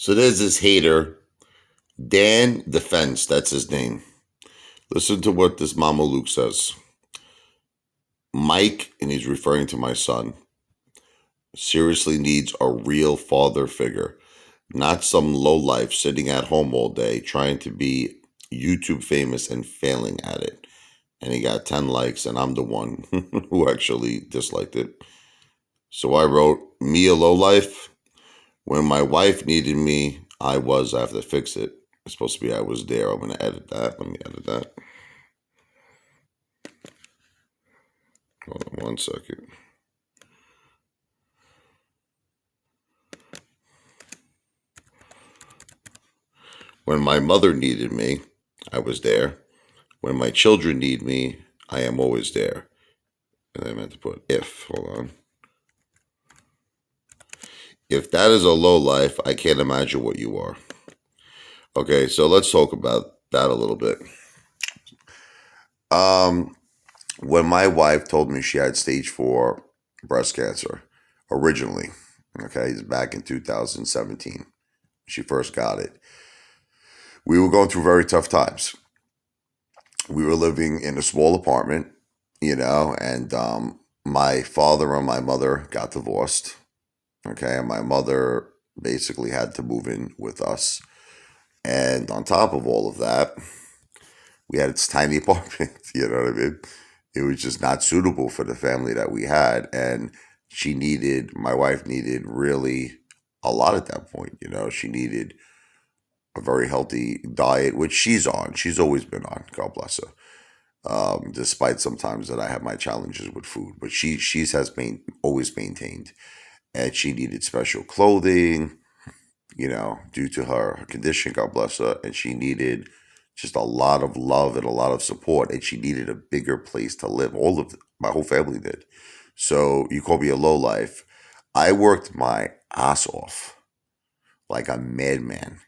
So there's this hater, Dan Defense, that's his name. Listen to what this Mama Luke says. Mike, and he's referring to my son, seriously needs a real father figure, not some lowlife sitting at home all day trying to be YouTube famous and failing at it. And he got 10 likes, and I'm the one who actually disliked it. So I wrote, me a lowlife? When my wife needed me, I have to fix it. It's supposed to be I was there. I'm going to edit that. Let me edit that. Hold on 1 second. When my mother needed me, I was there. When my children need me, I am always there. And I meant to put if. Hold on. If that is a low life, I can't imagine what you are. Okay, so let's talk about that a little bit. When my wife told me she had stage 4 breast cancer, originally, okay, it's back in 2017, she first got it. We were going through very tough times. We were living in a small apartment, and my father and my mother got divorced. Okay, and my mother basically had to move in with us. And on top of all of that, we had this tiny apartment, you know what I mean? It was just not suitable for the family that we had. And my wife needed really a lot at that point. She needed a very healthy diet, which she's on. She's always been on, God bless her. Despite sometimes that I have my challenges with food, but always maintained. And she needed special clothing, due to her condition, God bless her. And she needed just a lot of love and a lot of support. And she needed a bigger place to live. My whole family did. So you call me a low life. I worked my ass off like a madman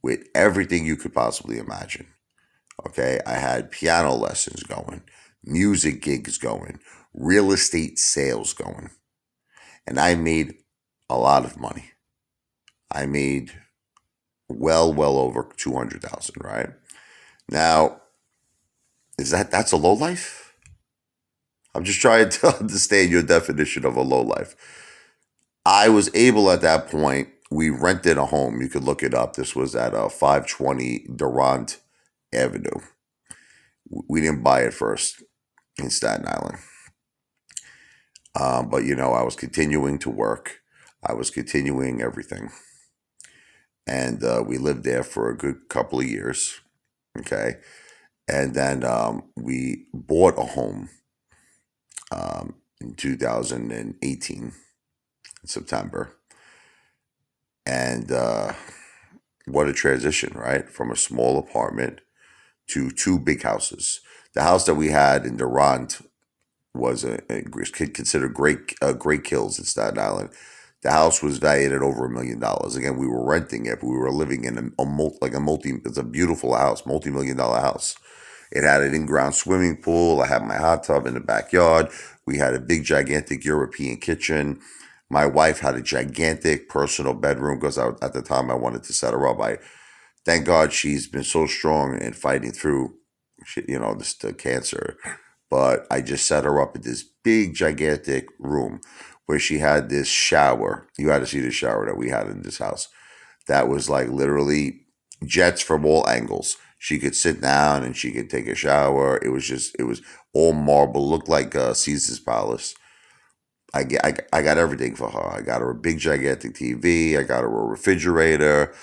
with everything you could possibly imagine. Okay. I had piano lessons going, music gigs going, real estate sales going. And I made a lot of money. I made well over 200,000, right? Now, that's a low life? I'm just trying to understand your definition of a low life. I was able at that point, we rented a home. You could look it up. This was at 520 Durant Avenue. We didn't buy it first in Staten Island. But, I was continuing to work. I was continuing everything. And we lived there for a good couple of years. Okay. And then we bought a home in 2018, in September. And what a transition, right? From a small apartment to 2 big houses. The house that we had in Durant was considered great kills in Staten Island. The house was valued at over $1 million. Again, we were renting it, but we were living in it's a beautiful house, multi-million-dollar house. It had an in-ground swimming pool. I had my hot tub in the backyard. We had a big, gigantic European kitchen. My wife had a gigantic personal bedroom because at the time I wanted to set her up. Thank God she's been so strong in fighting through, the cancer. But I just set her up in this big, gigantic room where she had this shower. You had to see the shower that we had in this house. That was like literally jets from all angles. She could sit down and she could take a shower. It was all marble, looked like Caesar's Palace. I got everything for her. I got her a big, gigantic TV. I got her a refrigerator.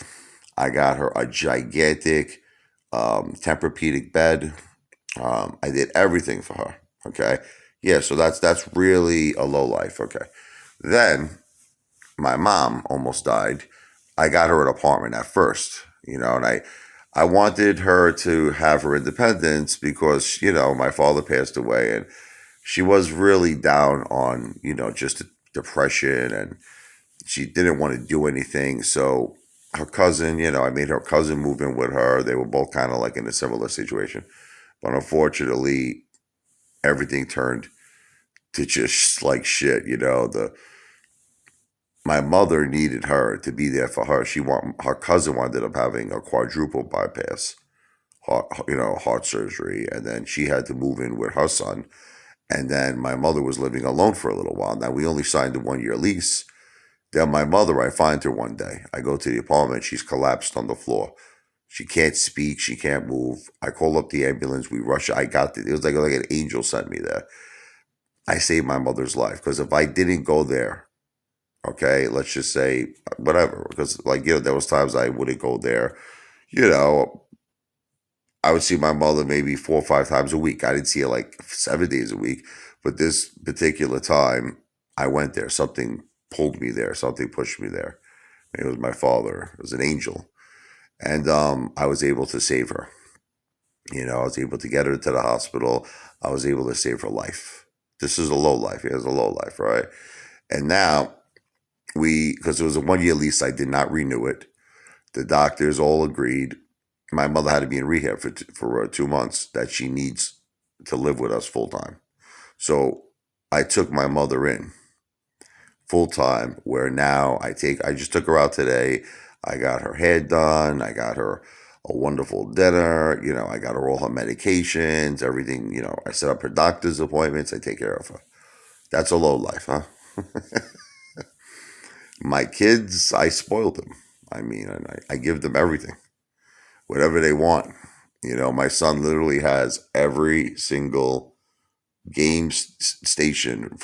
I got her a gigantic Tempur-Pedic bed. I did everything for her. Okay. Yeah. So that's really a low life. Okay. Then my mom almost died. I got her an apartment at first, and I wanted her to have her independence because, my father passed away and she was really down on, just depression, and she didn't want to do anything. So her cousin, I made her cousin move in with her. They were both kind of like in a similar situation. But unfortunately, everything turned to just like shit, My mother needed her to be there for her. Her cousin ended up having a quadruple bypass, heart surgery, and then she had to move in with her son. And then my mother was living alone for a little while. Now we only signed a 1 year lease. Then my mother, I find her one day. I go to the apartment. She's collapsed on the floor. She can't speak. She can't move. I call up the ambulance. We rush. It was like an angel sent me there. I saved my mother's life because if I didn't go there, okay, let's just say whatever, because there was times I wouldn't go there. You know, I would see my mother maybe 4 or 5 times a week. I didn't see her like 7 days a week, but this particular time I went there. Something pulled me there. Something pushed me there. It was my father. It was an angel, and I was able to save her. I was able to get her to the hospital. I was able to save her life. This is a low life. It was a low life, right? And now because it was a 1 year lease, I did not renew it. The doctors all agreed. My mother had to be in rehab for 2 months that she needs to live with us full time. So I took my mother in full time. Where now I just took her out today. I got her hair done. I got her a wonderful dinner. I got her all her medications, everything. I set up her doctor's appointments. I take care of her. That's a low life, huh? My kids, I spoiled them. I mean, and I give them everything, whatever they want. My son literally has every single game station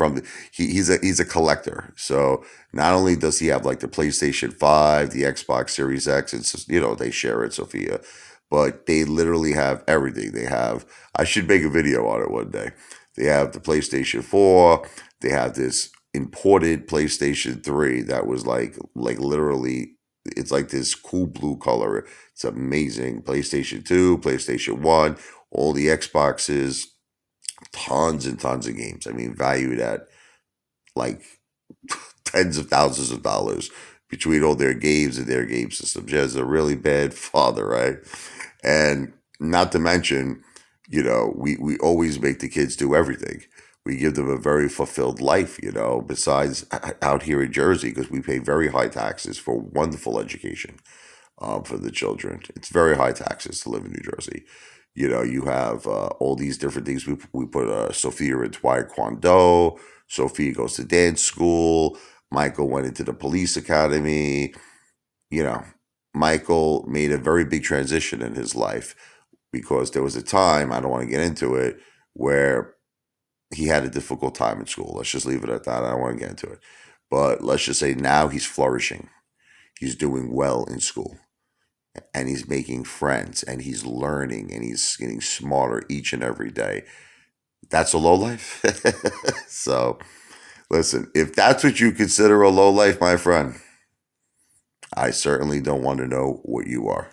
he's a collector. So not only does he have like the PlayStation 5, the Xbox Series X, it's just, they share it, Sophia, but they literally have everything. I should make a video on it one day. They have the PlayStation 4, they have this imported PlayStation 3 that was like literally it's like this cool blue color. It's amazing. PlayStation 2, PlayStation 1, all the Xboxes, tons and tons of games. I mean, valued at like tens of thousands of dollars between all their games and their game systems. Yeah, it's a really bad father, right? And not to mention, we always make the kids do everything. We give them a very fulfilled life, besides out here in Jersey, because we pay very high taxes for wonderful education for the children. It's very high taxes to live in New Jersey. You have all these different things. We put Sophia into Taekwondo. Sophia goes to dance school. Michael went into the police academy. You know, Michael made a very big transition in his life because there was a time, I don't want to get into it, where he had a difficult time in school. Let's just leave it at that. I don't want to get into it. But let's just say now he's flourishing. He's doing well in school and he's making friends and he's learning and he's getting smarter each and every day. That's a low life. So, listen, if that's what you consider a low life, my friend, I certainly don't want to know what you are.